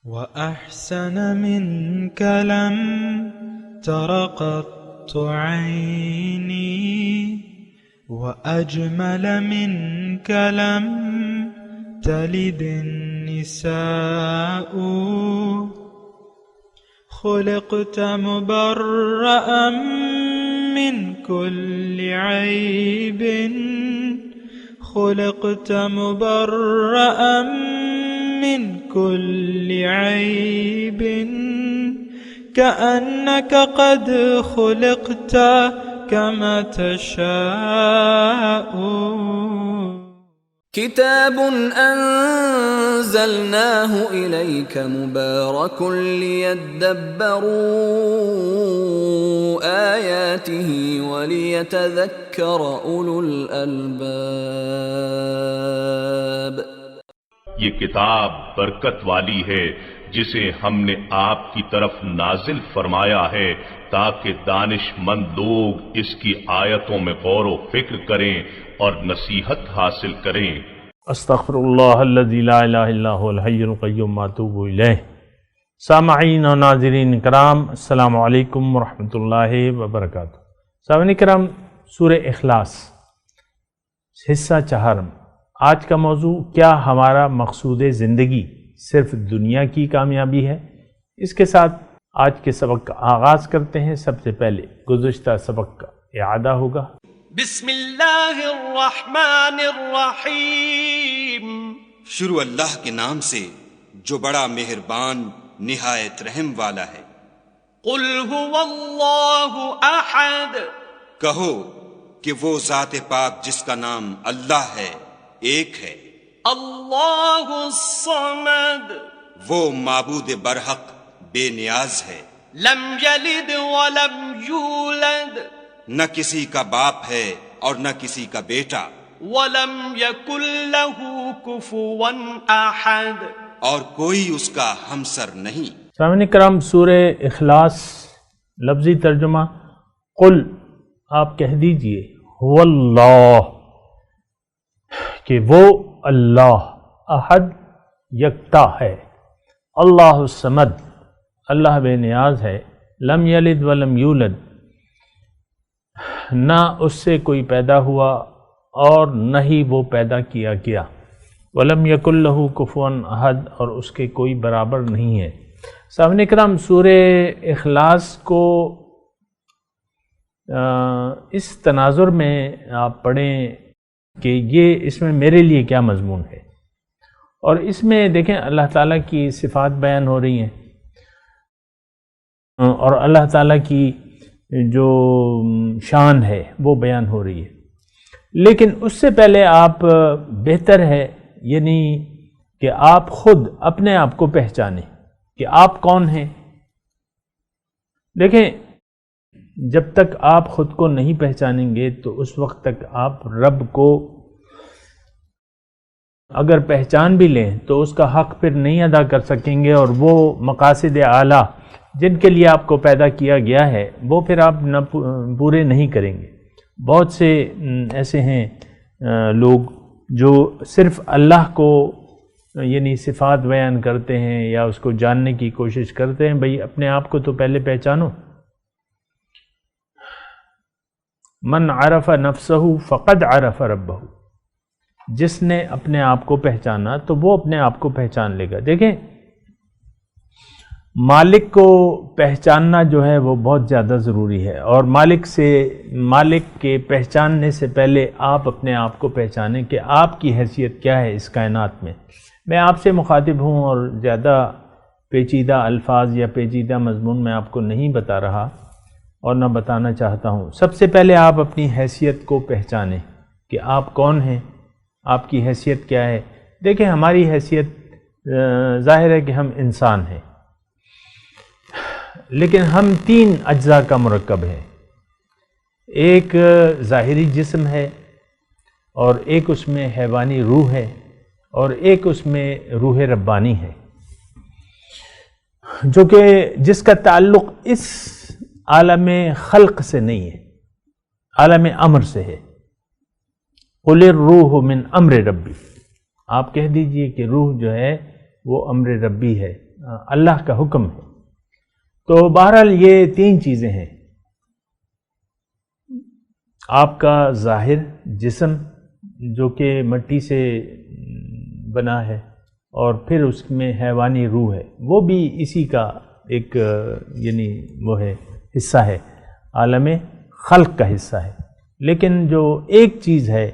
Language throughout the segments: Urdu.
وأحسن منك لم تر قط عيني وأجمل منك لم تلد النساء خلقت مبرأ من كل عيب خلقت مبرأ من كل عيب كأنك قد خلقت كما تشاء كتاب أنزلناه إليك مبارك ليدبروا آياته وليتذكر أولو الألباب. یہ کتاب برکت والی ہے جسے ہم نے آپ کی طرف نازل فرمایا ہے تاکہ دانش مند لوگ اس کی آیتوں میں غور و فکر کریں اور نصیحت حاصل کریں. استغفر اللہ الذی لا الہ الا هو الحی القیوم واتوب الیہ. سامعین و ناظرین کرام، السلام علیکم ورحمۃ اللہ وبرکاتہ. سامعین کرام، سورہ اخلاص حصہ چہارم. آج کا موضوع، کیا ہمارا مقصود زندگی صرف دنیا کی کامیابی ہے؟ اس کے ساتھ آج کے سبق کا آغاز کرتے ہیں. سب سے پہلے گزشتہ سبق کا اعادہ ہوگا. بسم اللہ الرحمن الرحیم. شروع اللہ کے نام سے جو بڑا مہربان نہایت رحم والا ہے. قل هو اللہ احد. کہو کہ وہ ذات پاک جس کا نام اللہ ہے ایک ہے. اللہ الصمد. وہ معبود برحق بے نیاز ہے. لم یلد ولم یولد. نہ کسی کا باپ ہے اور نہ کسی کا بیٹا. ولم یکن لہ کفوا احد. اور کوئی اس کا ہمسر نہیں. سامعین کرام، سورہ اخلاص لفظی ترجمہ، قل آپ کہہ دیجئے، هو اللہ، کہ وہ اللہ احد یکتا ہے، اللہ الصمد اللہ بے نیاز ہے، لم یلد ولم یولد نہ اس سے کوئی پیدا ہوا اور نہ ہی وہ پیدا کیا گیا، ولم یکن لہ کفوا احد اور اس کے کوئی برابر نہیں ہے. سامعین کرام، سورہ اخلاص کو اس تناظر میں آپ پڑھیں کہ یہ اس میں میرے لیے کیا مضمون ہے. اور اس میں دیکھیں اللہ تعالیٰ کی صفات بیان ہو رہی ہیں اور اللہ تعالیٰ کی جو شان ہے وہ بیان ہو رہی ہے. لیکن اس سے پہلے آپ بہتر ہے یعنی کہ آپ خود اپنے آپ کو پہچانیں کہ آپ کون ہیں. دیکھیں، جب تک آپ خود کو نہیں پہچانیں گے تو اس وقت تک آپ رب کو اگر پہچان بھی لیں تو اس کا حق پھر نہیں ادا کر سکیں گے، اور وہ مقاصد اعلیٰ جن کے لیے آپ کو پیدا کیا گیا ہے وہ پھر آپ پورے نہیں کریں گے. بہت سے ایسے ہیں لوگ جو صرف اللہ کو یعنی صفات بیان کرتے ہیں یا اس کو جاننے کی کوشش کرتے ہیں. بھئی اپنے آپ کو تو پہلے پہچانو. من عرف نفسہ فقد عرف ربہ. جس نے اپنے آپ کو پہچانا تو وہ اپنے آپ کو پہچان لے گا. دیکھیں، مالک کو پہچاننا جو ہے وہ بہت زیادہ ضروری ہے، اور مالک کے پہچاننے سے پہلے آپ اپنے آپ کو پہچانیں کہ آپ کی حیثیت کیا ہے اس کائنات میں. میں آپ سے مخاطب ہوں اور زیادہ پیچیدہ الفاظ یا پیچیدہ مضمون میں آپ کو نہیں بتا رہا اور نہ بتانا چاہتا ہوں. سب سے پہلے آپ اپنی حیثیت کو پہچانیں کہ آپ کون ہیں، آپ کی حیثیت کیا ہے. دیکھیں، ہماری حیثیت ظاہر ہے کہ ہم انسان ہیں، لیکن ہم تین اجزاء کا مرکب ہے. ایک ظاہری جسم ہے، اور ایک اس میں حیوانی روح ہے، اور ایک اس میں روح ربانی ہے، جو کہ جس کا تعلق اس عالم خلق سے نہیں ہے، عالم امر سے ہے. قل الروح من امر ربی. آپ کہہ دیجئے کہ روح جو ہے وہ امر ربی ہے، اللہ کا حکم ہے۔ تو بہرحال یہ تین چیزیں ہیں، آپ کا ظاہر جسم جو کہ مٹی سے بنا ہے، اور پھر اس میں حیوانی روح ہے، وہ بھی اسی کا ایک یعنی وہ ہے، حصہ ہے، عالم خلق کا حصہ ہے۔ لیکن جو ایک چیز ہے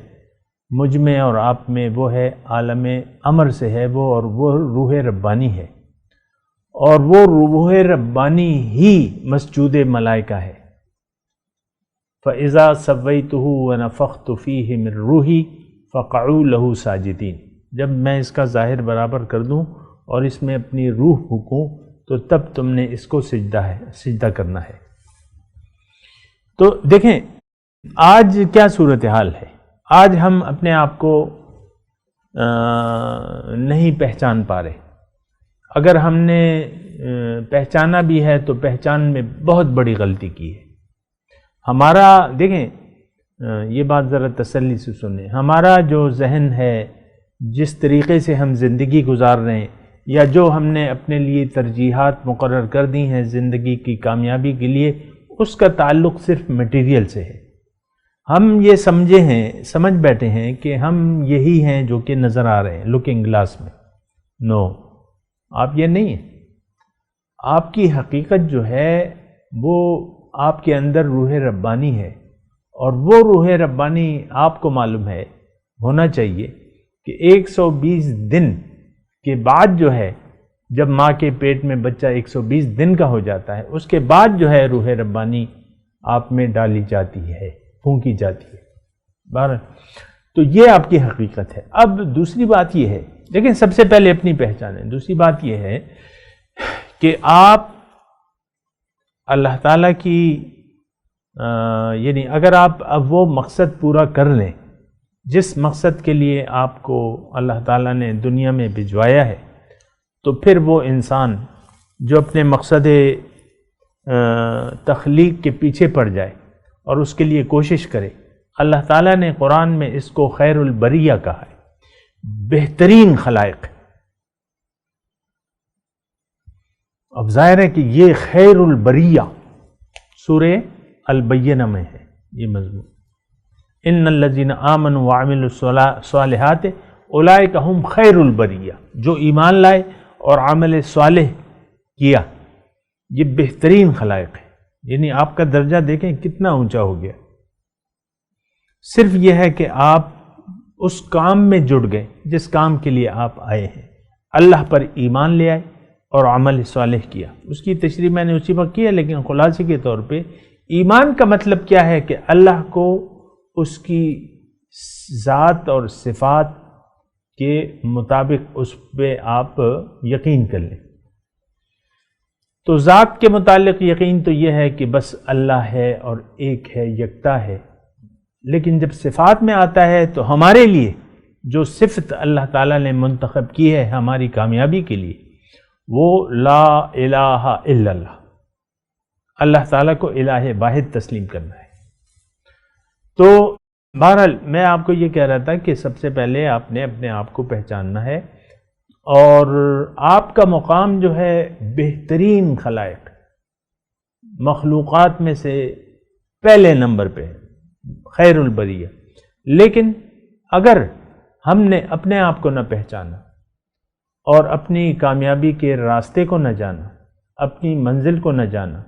مجھ میں اور آپ میں، وہ ہے عالم امر سے ہے وہ، اور وہ روح ربانی ہے، اور وہ روح ربانی ہی مسجود ملائکہ ہے۔ فَإِذَا سَوَّيْتُهُ وَنَفَخْتُ فِيهِ مِن رُوحِي فَقَعُوا لَهُ سَاجِدِينَ، جب میں اس کا ظاہر برابر کر دوں اور اس میں اپنی روح پھونکوں تو تب تم نے اس کو سجدہ کرنا ہے۔ تو دیکھیں آج کیا صورتحال ہے، آج ہم اپنے آپ کو نہیں پہچان پا رہے، اگر ہم نے پہچانا بھی ہے تو پہچان میں بہت بڑی غلطی کی ہے۔ ہمارا دیکھیں یہ بات ذرا تسلی سے سنیں، ہمارا جو ذہن ہے، جس طریقے سے ہم زندگی گزار رہے ہیں، یا جو ہم نے اپنے لیے ترجیحات مقرر کر دی ہیں زندگی کی کامیابی کے لیے، اس کا تعلق صرف میٹیریل سے ہے۔ ہم یہ سمجھ بیٹھے ہیں کہ ہم یہی ہیں جو کہ نظر آ رہے ہیں لوکنگ گلاس میں۔ نو، آپ یہ نہیں ہیں۔ آپ کی حقیقت جو ہے وہ آپ کے اندر روح ربانی ہے، اور وہ روح ربانی آپ کو معلوم ہے، ہونا چاہیے کہ 120 دن کے بعد جو ہے، جب ماں کے پیٹ میں بچہ 120 دن کا ہو جاتا ہے، اس کے بعد جو ہے روح ربانی آپ میں ڈالی جاتی ہے، پھونکی جاتی ہے۔ بہرحال تو یہ آپ کی حقیقت ہے۔ اب دوسری بات یہ ہے، لیکن سب سے پہلے اپنی پہچانیں۔ دوسری بات یہ ہے کہ آپ اللہ تعالیٰ کی یعنی اگر آپ اب وہ مقصد پورا کر لیں جس مقصد کے لیے آپ کو اللہ تعالیٰ نے دنیا میں بھجوایا ہے، تو پھر وہ انسان جو اپنے مقصد تخلیق کے پیچھے پڑ جائے اور اس کے لیے کوشش کرے، اللہ تعالیٰ نے قرآن میں اس کو خیر البریہ کہا ہے، بہترین خلائق۔ اب ظاہر ہے کہ یہ خیر البریہ سورہ البینہ میں ہے یہ مضمون، ان الذین آمنوا وعملوا الصالحات اولئک ھم خیر البریہ، جو ایمان لائے اور عمل صالح کیا، یہ بہترین خلائق ہے۔ یعنی آپ کا درجہ دیکھیں کتنا اونچا ہو گیا، صرف یہ ہے کہ آپ اس کام میں جڑ گئے جس کام کے لیے آپ آئے ہیں، اللہ پر ایمان لے آئے اور عمل صالح کیا۔ اس کی تشریح میں نے اسی وقت کی ہے، لیکن خلاصے کے طور پہ ایمان کا مطلب کیا ہے کہ اللہ کو اس کی ذات اور صفات کے مطابق اس پہ آپ یقین کر لیں۔ تو ذات کے متعلق یقین تو یہ ہے کہ بس اللہ ہے اور ایک ہے، یکتا ہے، لیکن جب صفات میں آتا ہے تو ہمارے لیے جو صفت اللہ تعالیٰ نے منتخب کی ہے ہماری کامیابی کے لیے، وہ لا الہ الا اللہ، اللہ تعالیٰ کو الہ واحد تسلیم کرنا ہے۔ تو بہرحال میں آپ کو یہ کہہ رہا تھا کہ سب سے پہلے آپ نے اپنے آپ کو پہچاننا ہے، اور آپ کا مقام جو ہے بہترین خلائق مخلوقات میں سے پہلے نمبر پہ ہے، خیر البریہ۔ لیکن اگر ہم نے اپنے آپ کو نہ پہچانا اور اپنی کامیابی کے راستے کو نہ جانا، اپنی منزل کو نہ جانا،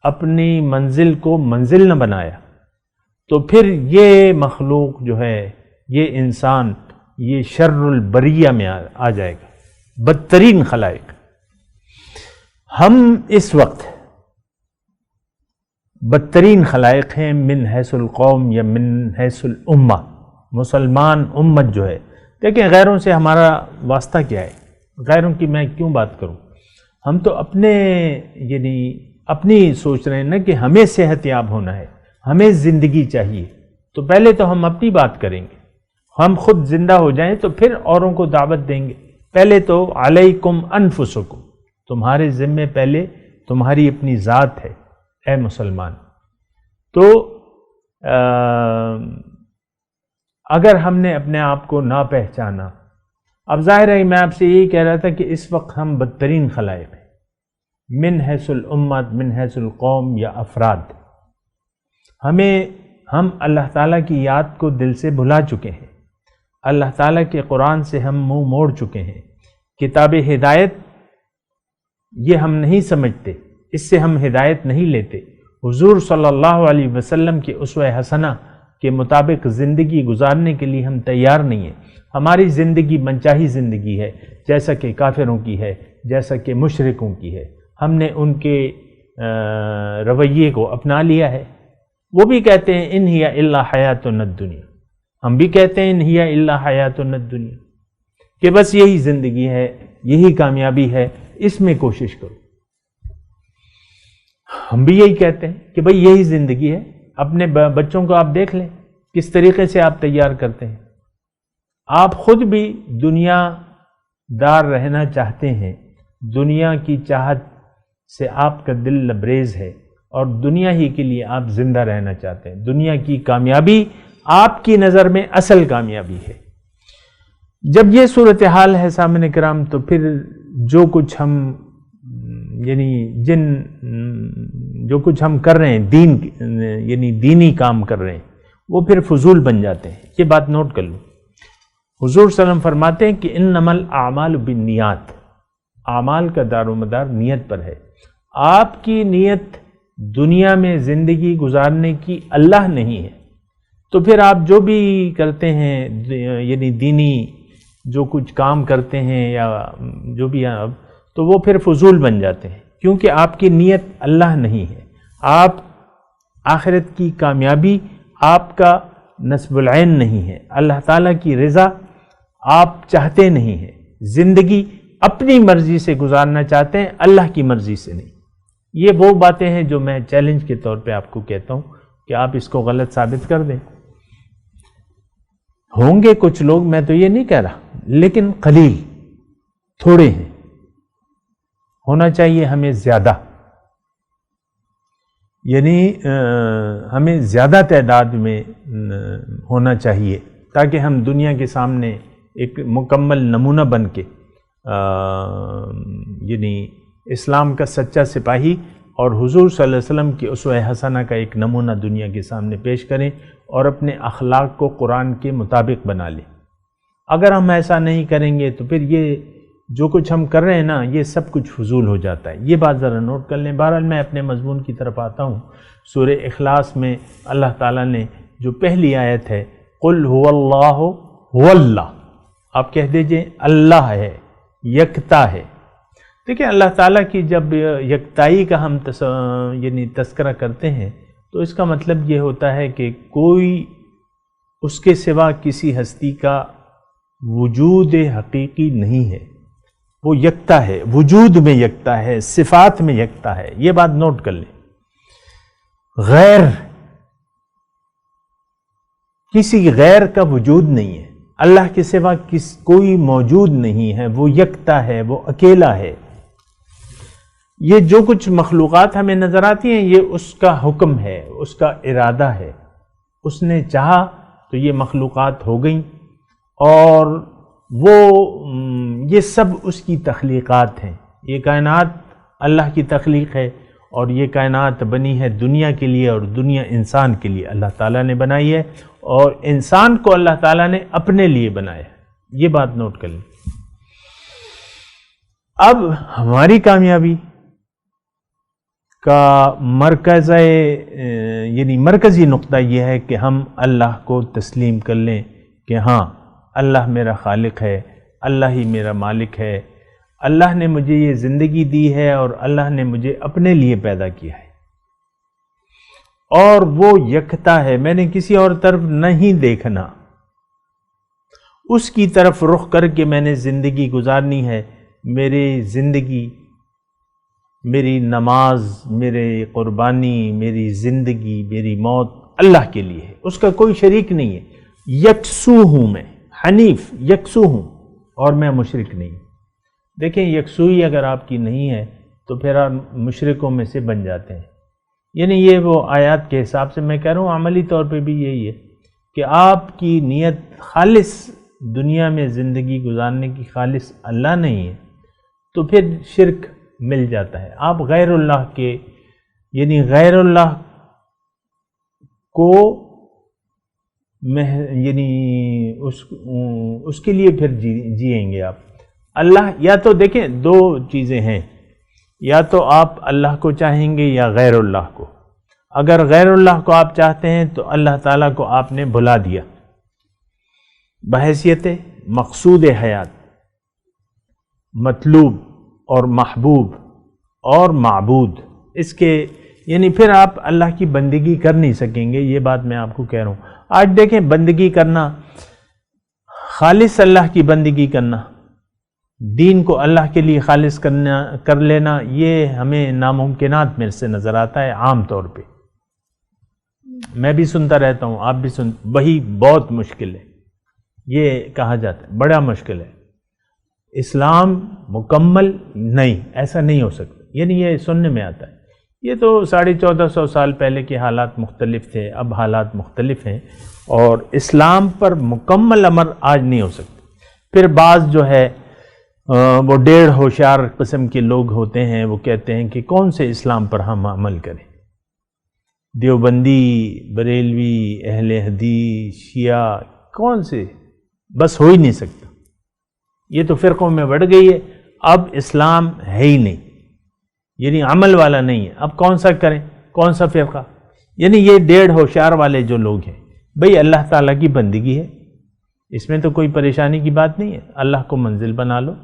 اپنی منزل کو منزل نہ بنایا، تو پھر یہ مخلوق جو ہے، یہ انسان، یہ شر البریہ میں آ جائے گا، بدترین خلائق۔ ہم اس وقت بدترین خلائق ہیں من حیث القوم یا من حیث الامہ، مسلمان امت جو ہے۔ دیکھیں غیروں سے ہمارا واسطہ کیا ہے، غیروں کی میں کیوں بات کروں؟ ہم تو اپنے یعنی اپنی سوچ رہے ہیں نا کہ ہمیں صحت یاب ہونا ہے، ہمیں زندگی چاہیے، تو پہلے تو ہم اپنی بات کریں گے، ہم خود زندہ ہو جائیں تو پھر اوروں کو دعوت دیں گے۔ پہلے تو علیکم انفسکم، تمہارے ذمے پہلے تمہاری اپنی ذات ہے اے مسلمان۔ تو اگر ہم نے اپنے آپ کو نہ پہچانا، اب ظاہر ہے میں آپ سے یہی کہہ رہا تھا کہ اس وقت ہم بدترین خلائق ہیں، من حیث الامت، من حیث القوم یا افراد. ہم اللہ تعالیٰ کی یاد کو دل سے بھلا چکے ہیں، اللہ تعالیٰ کے قرآن سے ہم منہ موڑ چکے ہیں. کتاب ہدایت یہ ہم نہیں سمجھتے، اس سے ہم ہدایت نہیں لیتے. حضور صلی اللہ علیہ وسلم کے اسوہ حسنہ کے مطابق زندگی گزارنے کے لیے ہم تیار نہیں ہیں. ہماری زندگی منچاہی زندگی ہے، جیسا کہ کافروں کی ہے، جیسا کہ مشرکوں کی ہے. ہم نے ان کے رویے کو اپنا لیا ہے. وہ بھی کہتے ہیں ان ہی الا حیاتنا الدنیا، ہم بھی کہتے ہیں ان ہی الا حیاتنا الدنیا، کہ بس یہی زندگی ہے، یہی کامیابی ہے، اس میں کوشش کرو. ہم بھی یہی کہتے ہیں کہ بھئی یہی زندگی ہے. اپنے بچوں کو آپ دیکھ لیں کس طریقے سے آپ تیار کرتے ہیں. آپ خود بھی دنیا دار رہنا چاہتے ہیں، دنیا کی چاہت سے آپ کا دل لبریز ہے اور دنیا ہی کے لیے آپ زندہ رہنا چاہتے ہیں. دنیا کی کامیابی آپ کی نظر میں اصل کامیابی ہے. جب یہ صورتحال ہے سامعین کرام، تو پھر جو کچھ ہم جو کچھ ہم کر رہے ہیں دینی کام کر رہے ہیں، وہ پھر فضول بن جاتے ہیں. یہ بات نوٹ کر لو. حضور صلی اللہ علیہ وسلم فرماتے ہیں کہ انما الاعمال بالنیات، اعمال کا دار و مدار نیت پر ہے. آپ کی نیت دنیا میں زندگی گزارنے کی اللہ نہیں ہے، تو پھر آپ جو بھی کرتے ہیں دینی جو کچھ کام کرتے ہیں یا جو بھی آپ، تو وہ پھر فضول بن جاتے ہیں، کیونکہ آپ کی نیت اللہ نہیں ہے. آپ آخرت کی کامیابی آپ کا نصب العین نہیں ہے. اللہ تعالیٰ کی رضا آپ چاہتے نہیں ہیں. زندگی اپنی مرضی سے گزارنا چاہتے ہیں، اللہ کی مرضی سے نہیں. یہ وہ باتیں ہیں جو میں چیلنج کے طور پہ آپ کو کہتا ہوں کہ آپ اس کو غلط ثابت کر دیں. ہوں گے کچھ لوگ، میں تو یہ نہیں کہہ رہا، لیکن قلیل، تھوڑے ہیں. ہونا چاہیے ہمیں زیادہ، ہمیں زیادہ تعداد میں ہونا چاہیے، تاکہ ہم دنیا کے سامنے ایک مکمل نمونہ بن کے اسلام کا سچا سپاہی اور حضور صلی اللہ علیہ وسلم کی اسوہ حسنہ کا ایک نمونہ دنیا کے سامنے پیش کریں اور اپنے اخلاق کو قرآن کے مطابق بنا لیں. اگر ہم ایسا نہیں کریں گے تو پھر یہ جو کچھ ہم کر رہے ہیں نا، یہ سب کچھ فضول ہو جاتا ہے. یہ بات ذرا نوٹ کر لیں. بہرحال میں اپنے مضمون کی طرف آتا ہوں. سورہ اخلاص میں اللہ تعالیٰ نے جو پہلی آیت ہے، قل هو اللہ هو اللہ، آپ کہہ دیجئے اللہ ہے، یکتا ہے. دیکھیں اللہ تعالیٰ کی جب یکتائی کا ہم تذکرہ کرتے ہیں تو اس کا مطلب یہ ہوتا ہے کہ کوئی اس کے سوا کسی ہستی کا وجود حقیقی نہیں ہے. وہ یکتا ہے، وجود میں یکتا ہے، صفات میں یکتا ہے. یہ بات نوٹ کر لیں. غیر، کسی غیر کا وجود نہیں ہے. اللہ کے سوا کوئی موجود نہیں ہے. وہ یکتا ہے، وہ اکیلا ہے. یہ جو کچھ مخلوقات ہمیں نظر آتی ہیں یہ اس کا حکم ہے، اس کا ارادہ ہے. اس نے چاہا تو یہ مخلوقات ہو گئیں، اور یہ سب اس کی تخلیقات ہیں. یہ کائنات اللہ کی تخلیق ہے، اور یہ کائنات بنی ہے دنیا کے لیے، اور دنیا انسان کے لیے اللہ تعالیٰ نے بنائی ہے، اور انسان کو اللہ تعالیٰ نے اپنے لیے بنایا ہے. یہ بات نوٹ کر لیں. اب ہماری کامیابی کا مرکزی نقطہ یہ ہے کہ ہم اللہ کو تسلیم کر لیں کہ ہاں اللہ میرا خالق ہے، اللہ ہی میرا مالک ہے، اللہ نے مجھے یہ زندگی دی ہے اور اللہ نے مجھے اپنے لیے پیدا کیا ہے، اور وہ یکتا ہے. میں نے کسی اور طرف نہیں دیکھنا، اس کی طرف رخ کر کے میں نے زندگی گزارنی ہے. میری زندگی، میری نماز، میری قربانی، میری زندگی، میری موت اللہ کے لیے ہے، اس کا کوئی شریک نہیں ہے. یکسو ہوں میں، حنیف یکسو ہوں، اور میں مشرک نہیں. دیکھیں یکسوئی اگر آپ کی نہیں ہے تو پھر آپ مشرکوں میں سے بن جاتے ہیں. یہ وہ آیات کے حساب سے میں کہہ رہا ہوں. عملی طور پہ بھی یہی ہے کہ آپ کی نیت خالص دنیا میں زندگی گزارنے کی خالص اللہ نہیں ہے تو پھر شرک مل جاتا ہے. آپ غیر اللہ کے یعنی غیر اللہ کو یعنی اس کے لیے پھر جئیں گے آپ. اللہ یا تو دیکھیں دو چیزیں ہیں, یا تو آپ اللہ کو چاہیں گے یا غیر اللہ کو. اگر غیر اللہ کو آپ چاہتے ہیں تو اللہ تعالیٰ کو آپ نے بھلا دیا بحیثیت مقصود حیات, مطلوب اور محبوب اور معبود. اس کے یعنی پھر آپ اللہ کی بندگی کر نہیں سکیں گے. یہ بات میں آپ کو کہہ رہا ہوں. آج دیکھیں بندگی کرنا, خالص اللہ کی بندگی کرنا, دین کو اللہ کے لیے خالص کر لینا, یہ ہمیں ناممکنات میں سے نظر آتا ہے عام طور پہ. میں بھی سنتا رہتا ہوں, آپ بھی وہی بہت مشکل ہے. یہ کہا جاتا ہے بڑا مشکل ہے. اسلام مکمل نہیں, ایسا نہیں ہو سکتا. یعنی یہ سننے میں آتا ہے. یہ تو 1450 سال پہلے کے حالات مختلف تھے, اب حالات مختلف ہیں, اور اسلام پر مکمل عمل آج نہیں ہو سکتا. پھر بعض جو ہے وہ ڈیڑھ ہوشیار قسم کے لوگ ہوتے ہیں, وہ کہتے ہیں کہ کون سے اسلام پر ہم عمل کریں. دیوبندی, بریلوی, اہل حدیث, شیعہ, کون سے, بس ہو ہی نہیں سکتا. یہ تو فرقوں میں بڑھ گئی ہے. اب اسلام ہے ہی نہیں, یعنی عمل والا نہیں ہے. اب کون سا کریں, کون سا فرقہ. یعنی یہ ڈیڑھ ہوشیار والے جو لوگ ہیں, بھئی اللہ تعالیٰ کی بندگی ہے, اس میں تو کوئی پریشانی کی بات نہیں ہے. اللہ کو منزل بنا لو.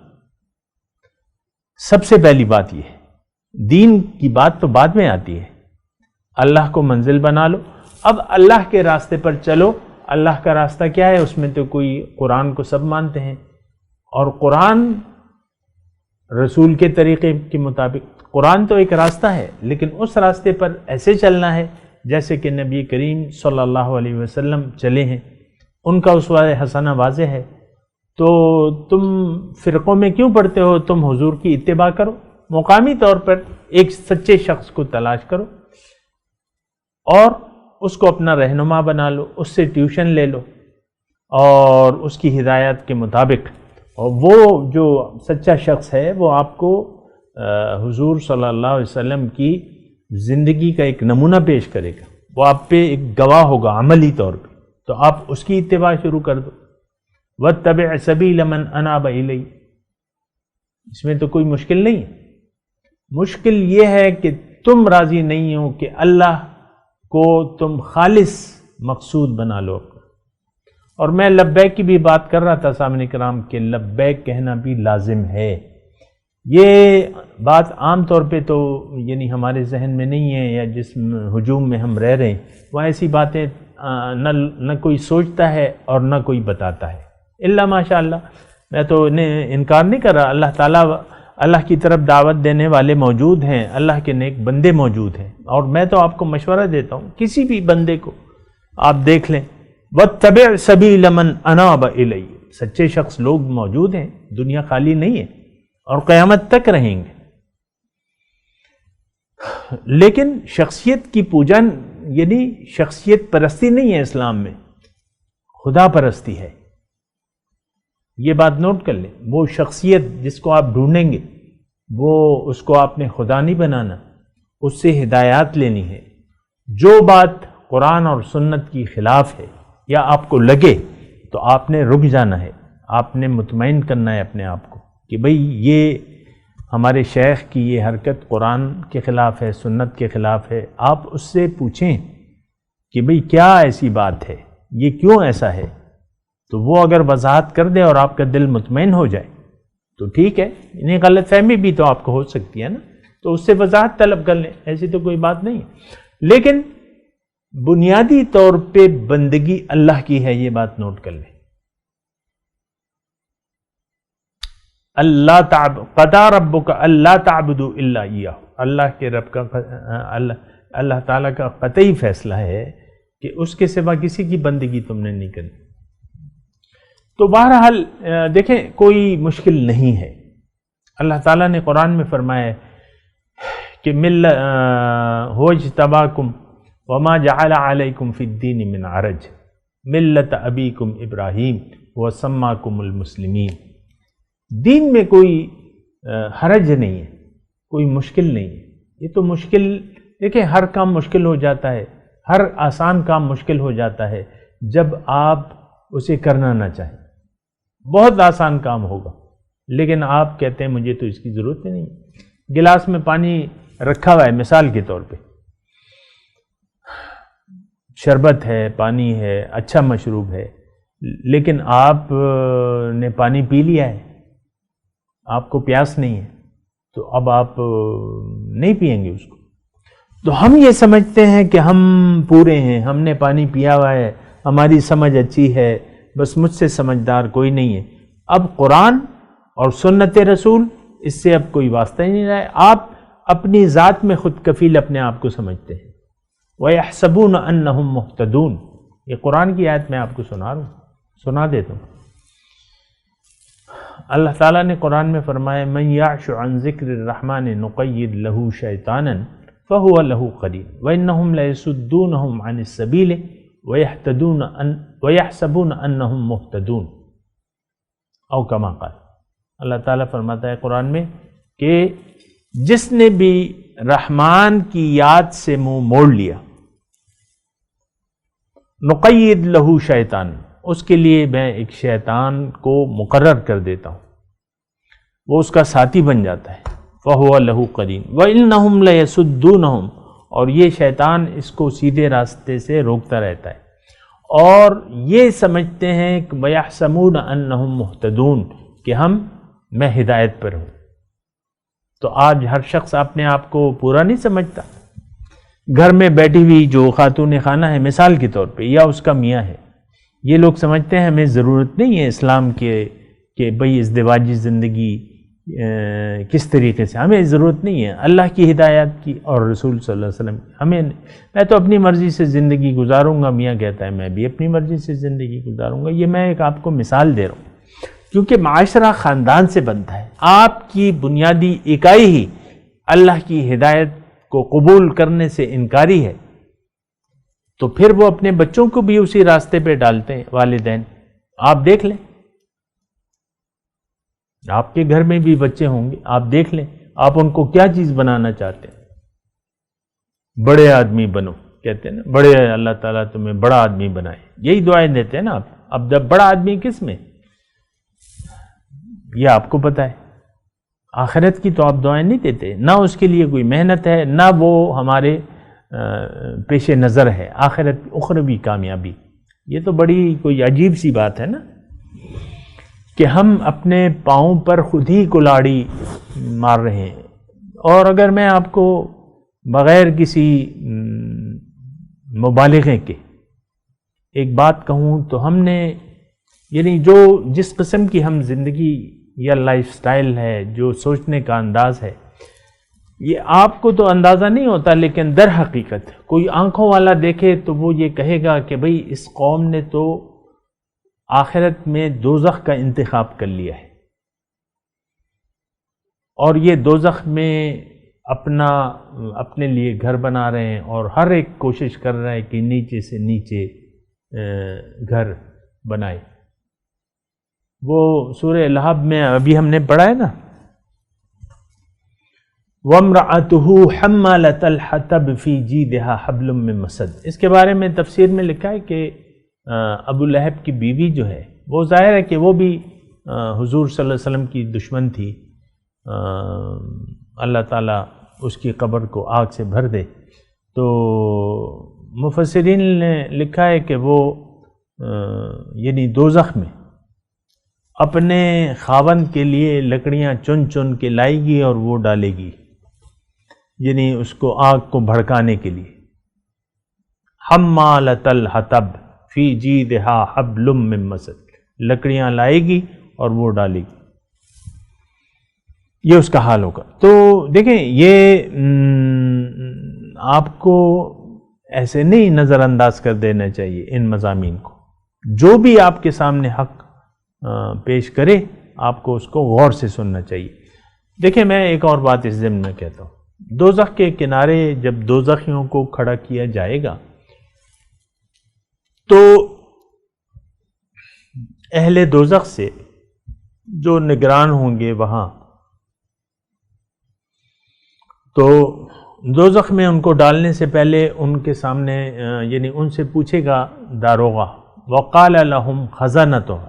سب سے پہلی بات یہ ہے, دین کی بات تو بعد میں آتی ہے. اللہ کو منزل بنا لو. اب اللہ کے راستے پر چلو. اللہ کا راستہ کیا ہے؟ اس میں تو کوئی قرآن کو سب مانتے ہیں, اور قرآن رسول کے طریقے کے مطابق. قرآن تو ایک راستہ ہے, لیکن اس راستے پر ایسے چلنا ہے جیسے کہ نبی کریم صلی اللہ علیہ وسلم چلے ہیں. ان کا اسوہ حسنہ واضح ہے. تو تم فرقوں میں کیوں پڑھتے ہو؟ تم حضور کی اتباع کرو. مقامی طور پر ایک سچے شخص کو تلاش کرو اور اس کو اپنا رہنما بنا لو, اس سے ٹیوشن لے لو, اور اس کی ہدایات کے مطابق. اور وہ جو سچا شخص ہے وہ آپ کو حضور صلی اللہ علیہ وسلم کی زندگی کا ایک نمونہ پیش کرے گا. وہ آپ پہ ایک گواہ ہوگا عملی طور پہ. تو آپ اس کی اتباع شروع کر دو. وَاتَّبِعْ سَبِيلَ مَنْ أَنَابَ إِلَيَّ. اس میں تو کوئی مشکل نہیں ہے. مشکل یہ ہے کہ تم راضی نہیں ہو کہ اللہ کو تم خالص مقصود بنا لو اپنا. اور میں لبیک کی بھی بات کر رہا تھا سامنے کرام کہ لبیک کہنا بھی لازم ہے. یہ بات عام طور پہ تو یعنی ہمارے ذہن میں نہیں ہے, یا جس ہجوم میں ہم رہ رہے ہیں وہ ایسی باتیں نہ کوئی سوچتا ہے اور نہ کوئی بتاتا ہے, الا ماشاء اللہ. میں تو انہیں انکار نہیں کر رہا. اللہ تعالیٰ اللہ کی طرف دعوت دینے والے موجود ہیں, اللہ کے نیک بندے موجود ہیں, اور میں تو آپ کو مشورہ دیتا ہوں کسی بھی بندے کو آپ دیکھ لیں. وَاتَّبِعْ سَبِيلَ مَنْ أَنَابَ إِلَيَّ. سچے شخص لوگ موجود ہیں, دنیا خالی نہیں ہے اور قیامت تک رہیں گے. لیکن شخصیت کی پوجا یعنی شخصیت پرستی نہیں ہے اسلام میں, خدا پرستی ہے. یہ بات نوٹ کر لیں. وہ شخصیت جس کو آپ ڈھونڈیں گے وہ اس کو آپ نے خدا نہیں بنانا, اس سے ہدایات لینی ہے. جو بات قرآن اور سنت کی خلاف ہے یا آپ کو لگے تو آپ نے رک جانا ہے, آپ نے مطمئن کرنا ہے اپنے آپ کو کہ بھئی یہ ہمارے شیخ کی یہ حرکت قرآن کے خلاف ہے, سنت کے خلاف ہے. آپ اس سے پوچھیں کہ بھئی کیا ایسی بات ہے, یہ کیوں ایسا ہے. تو وہ اگر وضاحت کر دے اور آپ کا دل مطمئن ہو جائے تو ٹھیک ہے. انہیں غلط فہمی بھی تو آپ کو ہو سکتی ہے نا, تو اس سے وضاحت طلب کر لیں, ایسی تو کوئی بات نہیں. لیکن بنیادی طور پہ بندگی اللہ کی ہے, یہ بات نوٹ کر لیں. قضا ربک اللہ تعبدوا الا ایہ. اللہ کے رب کا اللہ تعالیٰ کا قطعی فیصلہ ہے کہ اس کے سوا کسی کی بندگی تم نے نہیں کرنی. تو بہرحال دیکھیں کوئی مشکل نہیں ہے. اللہ تعالیٰ نے قرآن میں فرمایا کہ هو اجتباکم وما جعل علیکم فی الدین من عرج ملت ابیکم ابراہیم وَسَمَّاكُمُ الْمُسْلِمِينَ. دین میں کوئی حرج نہیں ہے، کوئی مشکل نہیں ہے. یہ تو مشکل، دیکھیں ہر کام مشکل ہو جاتا ہے، ہر آسان کام مشکل ہو جاتا ہے جب آپ اسے کرنا نہ چاہیں. بہت آسان کام ہوگا لیکن آپ کہتے ہیں مجھے تو اس کی ضرورت ہی نہیں. گلاس میں پانی رکھا ہوا ہے مثال کے طور پہ، شربت ہے، پانی ہے، اچھا مشروب ہے، لیکن آپ نے پانی پی لیا ہے، آپ کو پیاس نہیں ہے، تو اب آپ نہیں پئیں گے اس کو. تو ہم یہ سمجھتے ہیں کہ ہم پورے ہیں، ہم نے پانی پیا ہوا ہے، ہماری سمجھ اچھی ہے، بس مجھ سے سمجھدار کوئی نہیں ہے. اب قرآن اور سنت رسول اس سے اب کوئی واسطہ ہی نہیں رہا ہے. آپ اپنی ذات میں خود کفیل اپنے آپ کو سمجھتے ہیں. وَيَحْسَبُونَ أَنَّهُمْ مُهْتَدُونَ. یہ قرآن کی آیت میں آپ کو سنا دیتا ہوں. اللہ تعالیٰ نے قرآن میں فرمایا مَن يَعْشُ عَن ذِكْرِ الرَّحْمَنِ نُقَيِّدْ لَهُ شَيْطَانًا فَهُوَ لَهُ قَرِينٌ وَإِنَّهُمْ لَيَصُدُّونَهُمْ عَنِ السَّبِيلِ وَيَحْسَبُونَ أَنَّهُمْ مُهْتَدُونَ او کما قال. اللہ تعالیٰ فرماتا ہے قرآن میں کہ جس نے بھی رحمان کی یاد سے منہ موڑ لیا، نقید لہو شیطان، اس کے لیے میں ایک شیطان کو مقرر کر دیتا ہوں، وہ اس کا ساتھی بن جاتا ہے. فَهُوَ لَهُ قَرِينٌ وَإِنَّهُمْ لَيَصُدُّونَهُمْ، اور یہ شیطان اس کو سیدھے راستے سے روکتا رہتا ہے، اور یہ سمجھتے ہیں کہ وَيَحْسَبُونَ أَنَّهُمْ مُهْتَدُونَ کہ میں ہدایت پر ہوں. تو آج ہر شخص اپنے آپ کو پورا نہیں سمجھتا. گھر میں بیٹھی ہوئی جو خاتون خانہ ہے مثال کے طور پہ، یا اس کا میاں ہے، یہ لوگ سمجھتے ہیں ہمیں ضرورت نہیں ہے اسلام کے کہ بھئی ازدواجی زندگی کس طریقے سے، ہمیں ضرورت نہیں ہے اللہ کی ہدایت کی اور رسول صلی اللہ علیہ وسلم کی. میں تو اپنی مرضی سے زندگی گزاروں گا. میاں کہتا ہے میں بھی اپنی مرضی سے زندگی گزاروں گا. یہ میں ایک آپ کو مثال دے رہا ہوں کیونکہ معاشرہ خاندان سے بنتا ہے. آپ کی بنیادی اکائی ہی اللہ کی ہدایت کو قبول کرنے سے انکاری ہے، تو پھر وہ اپنے بچوں کو بھی اسی راستے پہ ڈالتے ہیں. والدین آپ دیکھ لیں، آپ کے گھر میں بھی بچے ہوں گے، آپ دیکھ لیں آپ ان کو کیا چیز بنانا چاہتے ہیں. بڑے آدمی بنو کہتے ہیں نا، بڑے اللہ تعالیٰ تمہیں بڑا آدمی بنائے، یہی دعائیں دیتے ہیں نا آپ. اب جب بڑا آدمی کس میں، یہ آپ کو پتہ ہے. آخرت کی تو آپ دعائیں نہیں دیتے، نہ اس کے لیے کوئی محنت ہے، نہ وہ ہمارے پیش نظر ہے آخرت اخروی کامیابی. یہ تو بڑی کوئی عجیب سی بات ہے نا کہ ہم اپنے پاؤں پر خود ہی کلاڑی مار رہے ہیں. اور اگر میں آپ کو بغیر کسی مبالغے کے ایک بات کہوں تو ہم نے یعنی جس قسم کی ہم زندگی یا لائف سٹائل ہے، جو سوچنے کا انداز ہے، یہ آپ کو تو اندازہ نہیں ہوتا، لیکن در حقیقت کوئی آنکھوں والا دیکھے تو وہ یہ کہے گا کہ بھئی اس قوم نے تو آخرت میں دوزخ کا انتخاب کر لیا ہے، اور یہ دوزخ میں اپنے لیے گھر بنا رہے ہیں، اور ہر ایک کوشش کر رہا ہے کہ نیچے سے نیچے گھر بنائے. وہ سورہ لہب میں ابھی ہم نے پڑھا ہے نا، وَامْرَأَتُهُ حَمَّالَةَ الْحَطَبِ فِي جِيدِهَا حَبْلٌ مِّن مَّسَدٍ. اس کے بارے میں تفسیر میں لکھا ہے کہ ابو لہب کی بیوی جو ہے وہ ظاہر ہے کہ وہ بھی حضور صلی اللہ علیہ وسلم کی دشمن تھی. اللہ تعالیٰ اس کی قبر کو آگ سے بھر دے. تو مفسرین نے لکھا ہے کہ وہ یعنی دوزخ میں اپنے خاوند کے لیے لکڑیاں چن چن کے لائے گی اور وہ ڈالے گی، یعنی اس کو آگ کو بھڑکانے کے لیے. حمالۃ الحطب فی جیدہا حبل من مسد، لکڑیاں لائے گی اور وہ ڈالے گی. یہ اس کا حال ہوگا. تو دیکھیں یہ آپ کو ایسے نہیں نظر انداز کر دینا چاہیے ان مضامین کو. جو بھی آپ کے سامنے حق پیش کرے آپ کو اس کو غور سے سننا چاہیے. دیکھیں میں ایک اور بات اس ضمن میں کہتا ہوں. دوزخ کے کنارے جب دوزخیوں کو کھڑا کیا جائے گا تو اہل دوزخ سے جو نگران ہوں گے وہاں، تو دوزخ میں ان کو ڈالنے سے پہلے ان کے سامنے یعنی ان سے پوچھے گا داروغہ، وقال لهم خزنتها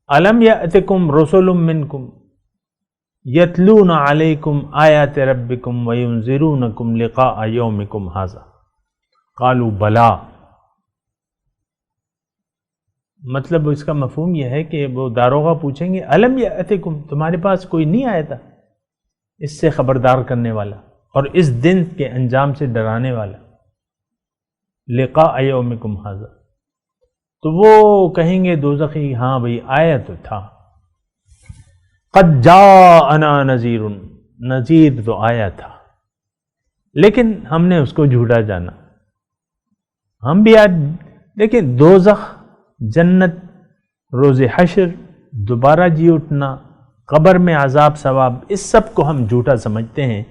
الم یأتکم رسل منکم یتلون علیکم آیات ربکم وینذرونکم لقاء یومکم ھذا قالوا بلا۔ مطلب اس کا مفہوم یہ ہے کہ وہ داروغہ پوچھیں گے الم یأتکم، تمہارے پاس کوئی نہیں آیا تھا اس سے خبردار کرنے والا اور اس دن کے انجام سے ڈرانے والا، لقاء یومکم ھذا؟ تو وہ کہیں گے دوزخی ہاں بھئی آیا تو تھا، قد جاءنا نذیر، نذیر تو آیا تھا لیکن ہم نے اس کو جھوٹا جانا۔ ہم بھی آج دیکھیں دوزخ، جنت، روز حشر، دوبارہ جی اٹھنا، قبر میں عذاب ثواب، اس سب کو ہم جھوٹا سمجھتے ہیں۔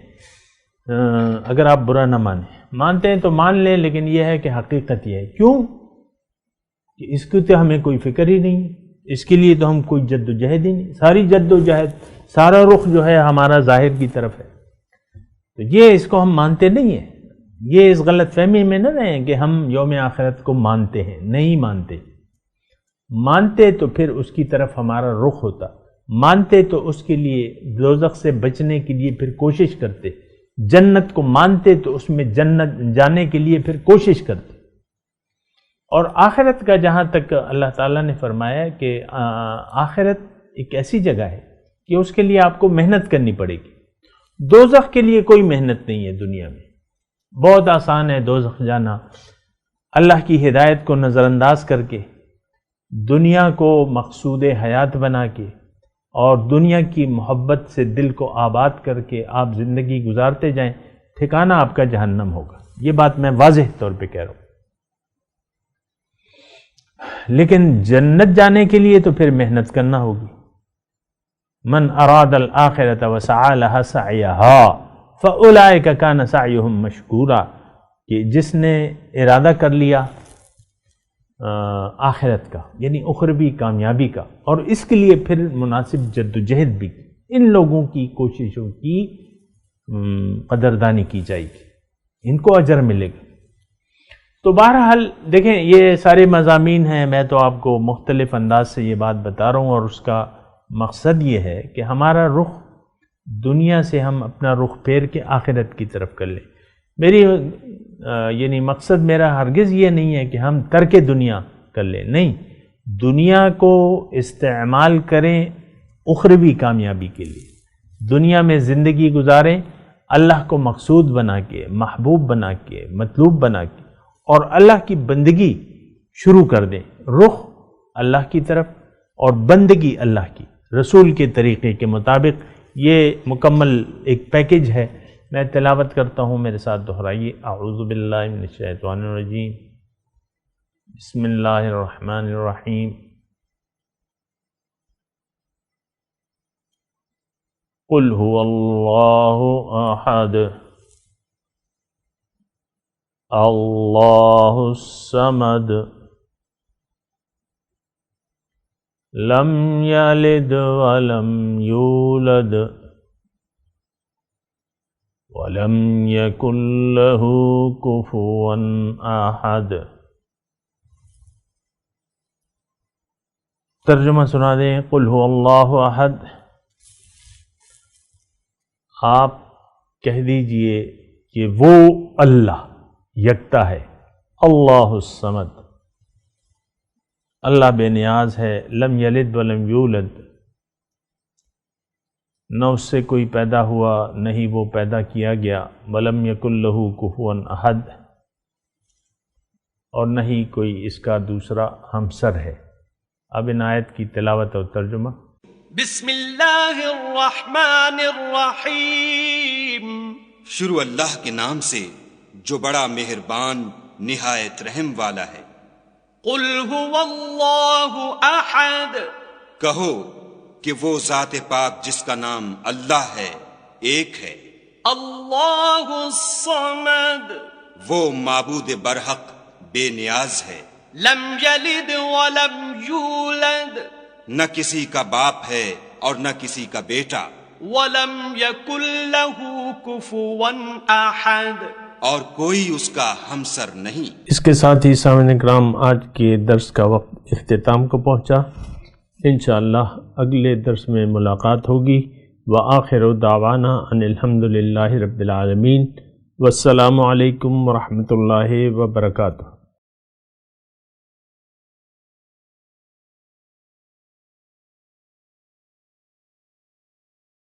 اگر آپ برا نہ مانتے ہیں تو مان لیں، لیکن یہ ہے کہ حقیقت یہ ہے۔ کیوں کہ اس کی تو ہمیں کوئی فکر ہی نہیں، اس کے لیے تو ہم کوئی جد و جہد ہی نہیں، ساری جد و جہد، سارا رخ جو ہے ہمارا ظاہر کی طرف ہے، تو یہ اس کو ہم مانتے نہیں ہیں۔ یہ اس غلط فہمی میں نہ رہیں کہ ہم یوم آخرت کو مانتے ہیں، نہیں مانتے۔ مانتے تو پھر اس کی طرف ہمارا رخ ہوتا، مانتے تو اس کے لیے دوزخ سے بچنے کے لیے پھر کوشش کرتے، جنت کو مانتے تو اس میں جنت جانے کے لیے پھر کوشش کرتے۔ اور آخرت کا جہاں تک اللہ تعالیٰ نے فرمایا کہ آخرت ایک ایسی جگہ ہے کہ اس کے لیے آپ کو محنت کرنی پڑے گی۔ دوزخ کے لیے کوئی محنت نہیں ہے دنیا میں، بہت آسان ہے دوزخ جانا، اللہ کی ہدایت کو نظر انداز کر کے، دنیا کو مقصود حیات بنا کے اور دنیا کی محبت سے دل کو آباد کر کے آپ زندگی گزارتے جائیں، ٹھکانہ آپ کا جہنم ہوگا۔ یہ بات میں واضح طور پہ کہہ رہا ہوں۔ لیکن جنت جانے کے لیے تو پھر محنت کرنا ہوگی۔ من اراد الآخرۃ وسعى لها سعیها فاولئک کان سعیهم مشکورا، کہ جس نے ارادہ کر لیا آخرت کا یعنی اخروی کامیابی کا، اور اس کے لیے پھر مناسب جد و جہد بھی، ان لوگوں کی کوششوں کی قدردانی کی جائے گی، ان کو اجر ملے گا۔ تو بہرحال دیکھیں یہ سارے مضامین ہیں، میں تو آپ کو مختلف انداز سے یہ بات بتا رہا ہوں، اور اس کا مقصد یہ ہے کہ ہمارا رخ دنیا سے ہم اپنا رخ پھیر کے آخرت کی طرف کر لیں۔ میری یعنی مقصد میرا ہرگز یہ نہیں ہے کہ ہم ترک دنیا کر لیں، نہیں، دنیا کو استعمال کریں اخروی کامیابی کے لیے، دنیا میں زندگی گزاریں اللہ کو مقصود بنا کے، محبوب بنا کے، مطلوب بنا کے، اور اللہ کی بندگی شروع کر دیں، رخ اللہ کی طرف اور بندگی اللہ کی، رسول کے طریقے کے مطابق۔ یہ مکمل ایک پیکج ہے۔ میں تلاوت کرتا ہوں، میرے ساتھ دہرائیے۔ اعوذ باللہ من الشیطان الرجیم، بسم اللہ الرحمن الرحیم۔ قل هو اللہ احد اللہ الصمد لم یلد ولم یولد وَلَمْ يَكُنْ لَهُ كُفُوًا أَحَدٌ۔ ترجمہ سنا دیں۔ قل هو اللہ احد، آپ کہہ دیجئے کہ وہ اللہ یکتا ہے، اللہ الصمد، اللہ بے نیاز ہے، لم یلد ولم یولد، نہ اس سے کوئی پیدا ہوا نہ ہی وہ پیدا کیا گیا، ولم یکن لہ کفوا احد، اور نہ ہی کوئی اس کا دوسرا ہمسر ہے۔ اب ان آیت کی تلاوت اور ترجمہ۔ بسم اللہ الرحمن الرحیم، شروع اللہ کے نام سے جو بڑا مہربان نہایت رحم والا ہے۔ قل هو اللہ احد، کہو کہ وہ ذات پاک جس کا نام اللہ ہے ایک ہے۔ اللہ الصمد، وہ معبود برحق بے نیاز ہے۔ لم يلد ولم يولد نہ کسی کا باپ ہے اور نہ کسی کا بیٹا، ولم يكن له كفوا احد اور کوئی اس کا ہمسر نہیں۔ اس کے ساتھ ہی سامعین کرام آج کے درس کا وقت اختتام کو پہنچا۔ انشاءاللہ اگلے درس میں ملاقات ہوگی۔ وآخر دعوانا ان الحمد للہ رب العالمین، والسلام علیکم ورحمۃ اللہ وبرکاتہ۔